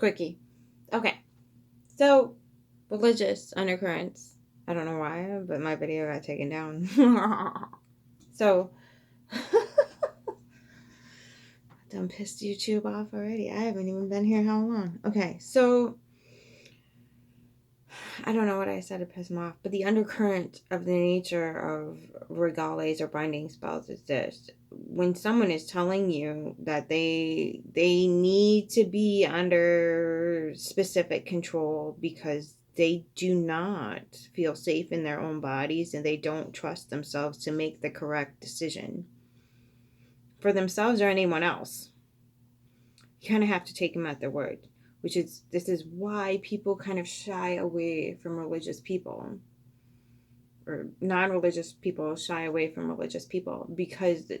Quickie. Okay. So, religious undercurrents. I don't know why, but my video got taken down. So, done pissed YouTube off already. I haven't even been here how long? Okay, so I don't know what I said to piss them off, but the undercurrent of the nature of regales or binding spells is this. When someone is telling you that they need to be under specific control because they do not feel safe in their own bodies and they don't trust themselves to make the correct decision for themselves or anyone else, you kind of have to take them at their word. This is why people kind of shy away from religious people, or non-religious people shy away from religious people, because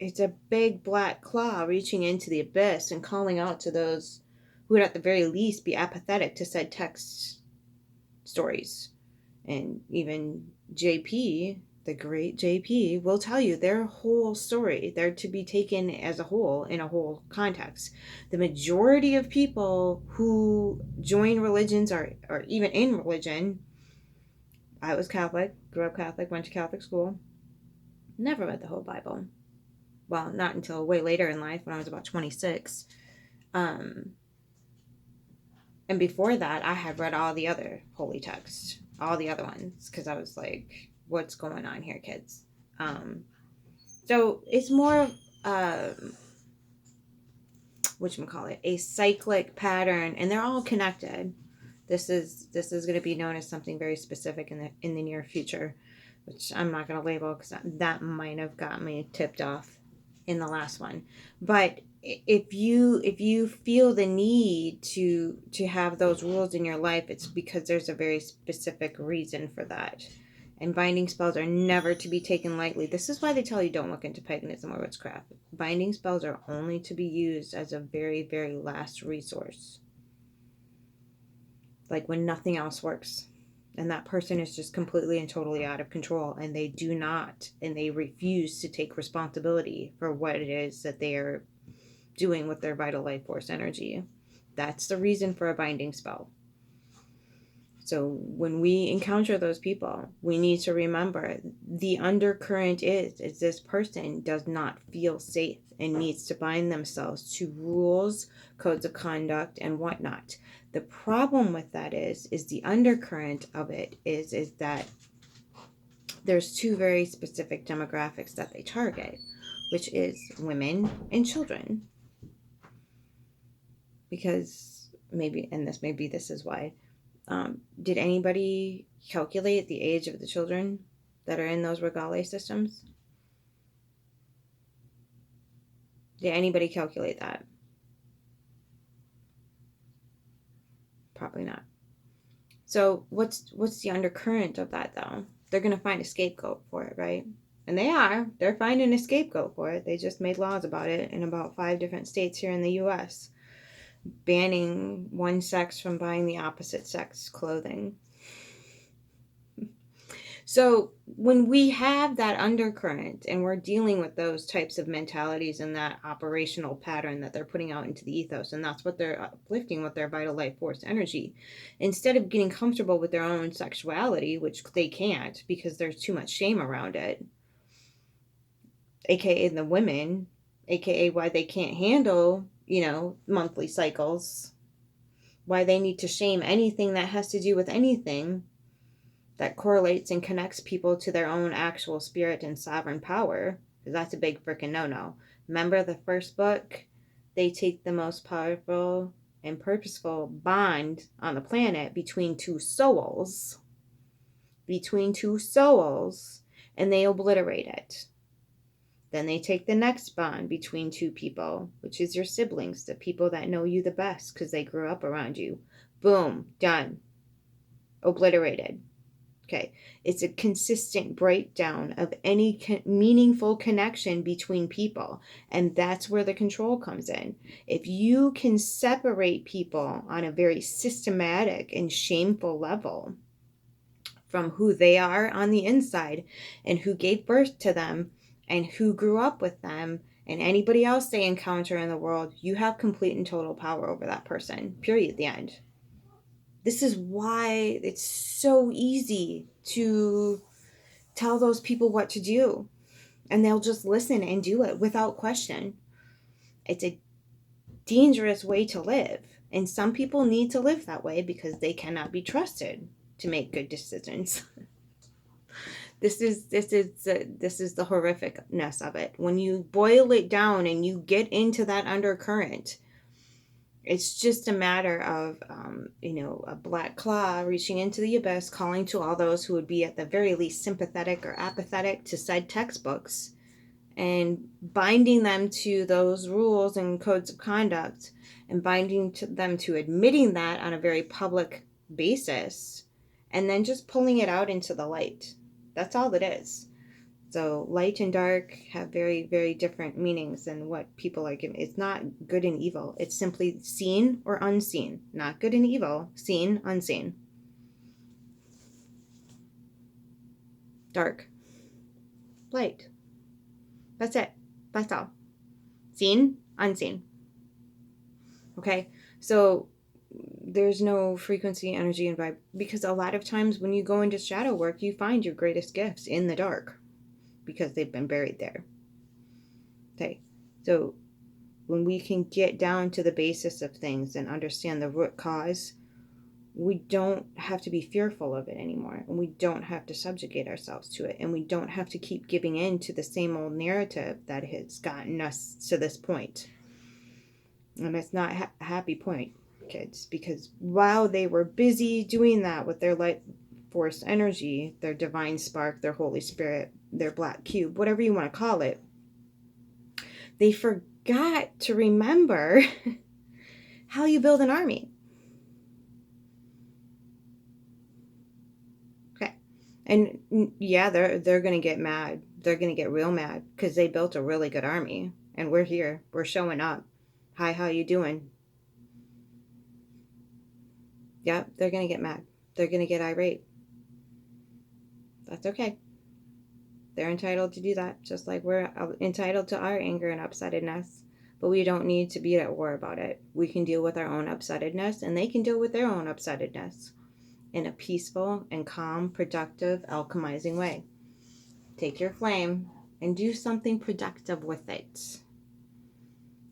it's a big black claw reaching into the abyss and calling out to those who would at the very least be apathetic to said text stories. And even JP, the great JP, will tell you their whole story. They're to be taken as a whole, in a whole context. The majority of people who join religions or even in religion, I was Catholic, grew up Catholic, went to Catholic school, never read the whole Bible. Well, not until way later in life when I was about 26. And before that, I had read all the other holy texts, all the other ones, because I was like, what's going on here, kids? So it's more whatchamacallit, a cyclic pattern, and they're all connected. This is going to be known as something very specific in the near future, which I'm not going to label because that might have got me tipped off in the last one. But if you feel the need to have those rules in your life, it's because there's a very specific reason for that. And binding spells are never to be taken lightly. This is why they tell you don't look into paganism or witchcraft. Binding spells are only to be used as a very, very last resource. Like when nothing else works. And that person is just completely and totally out of control. And they do not, and they refuse to take responsibility for what it is that they are doing with their vital life force energy. That's the reason for a binding spell. So when we encounter those people, we need to remember the undercurrent is this person does not feel safe and needs to bind themselves to rules, codes of conduct, and whatnot. The problem with that is the undercurrent of it is that there's two very specific demographics that they target, which is women and children. Because maybe, and this is why, did anybody calculate the age of the children that are in those regale systems? Did anybody calculate that? Probably not. So what's the undercurrent of that, though? They're going to find a scapegoat for it, right? And they're finding a scapegoat for it. They just made laws about it in about 5 different states here in the U.S., banning one sex from buying the opposite sex clothing. So when we have that undercurrent and we're dealing with those types of mentalities and that operational pattern that they're putting out into the ethos, and that's what they're uplifting with their vital life force energy, instead of getting comfortable with their own sexuality, which they can't because there's too much shame around it, aka the women, aka why they can't handle, monthly cycles, why they need to shame anything that has to do with anything that correlates and connects people to their own actual spirit and sovereign power, because that's a big freaking no-no. Remember the first book? They take the most powerful and purposeful bond on the planet between two souls, and they obliterate it. Then they take the next bond between two people, which is your siblings, the people that know you the best because they grew up around you. Boom, done. Obliterated. Okay, it's a consistent breakdown of any meaningful connection between people, and that's where the control comes in. If you can separate people on a very systematic and shameful level from who they are on the inside and who gave birth to them and who grew up with them And anybody else they encounter in the world, you have complete and total power over that person. Period. The end. This is why it's so easy to tell those people what to do, and they'll just listen and do it without question. It's a dangerous way to live, and some people need to live that way because they cannot be trusted to make good decisions. This is the horrificness of it. When you boil it down and you get into that undercurrent, it's just a matter of a black claw reaching into the abyss, calling to all those who would be at the very least sympathetic or apathetic to said textbooks, and binding them to those rules and codes of conduct, and binding them to admitting that on a very public basis, and then just pulling it out into the light. That's all it is. So light and dark have very, very different meanings than what people are giving. It's not good and evil. It's simply seen or unseen. Not good and evil. Seen, unseen. Dark. Light. That's it. That's all. Seen, unseen. Okay? So there's no frequency, energy, and vibe. Because a lot of times when you go into shadow work, you find your greatest gifts in the dark, because they've been buried there. Okay, so when we can get down to the basis of things and understand the root cause, we don't have to be fearful of it anymore, and we don't have to subjugate ourselves to it, and we don't have to keep giving in to the same old narrative that has gotten us to this point. And it's not a happy point, kids, because while they were busy doing that with their light force energy, their divine spark, their Holy Spirit, their black cube, whatever you want to call it, they forgot to remember how you build an army. Okay. And yeah, they're going to get mad. They're going to get real mad because they built a really good army, and we're here. We're showing up. Hi, how you doing? Yeah, they're going to get mad. They're going to get irate. That's okay. They're entitled to do that, just like we're entitled to our anger and upsettedness. But we don't need to be at war about it. We can deal with our own upsettedness, and they can deal with their own upsettedness in a peaceful and calm, productive, alchemizing way. Take your flame and do something productive with it.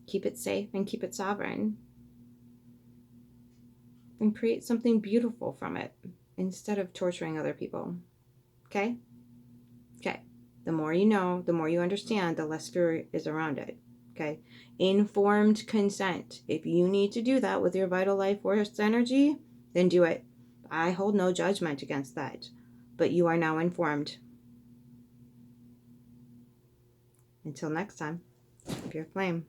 Keep it safe and keep it sovereign. And create something beautiful from it instead of torturing other people. Okay? Okay. The more you know, the more you understand, the less fear is around it. Okay? Informed consent. If you need to do that with your vital life force energy, then do it. I hold no judgment against that. But you are now informed. Until next time, keep your flame.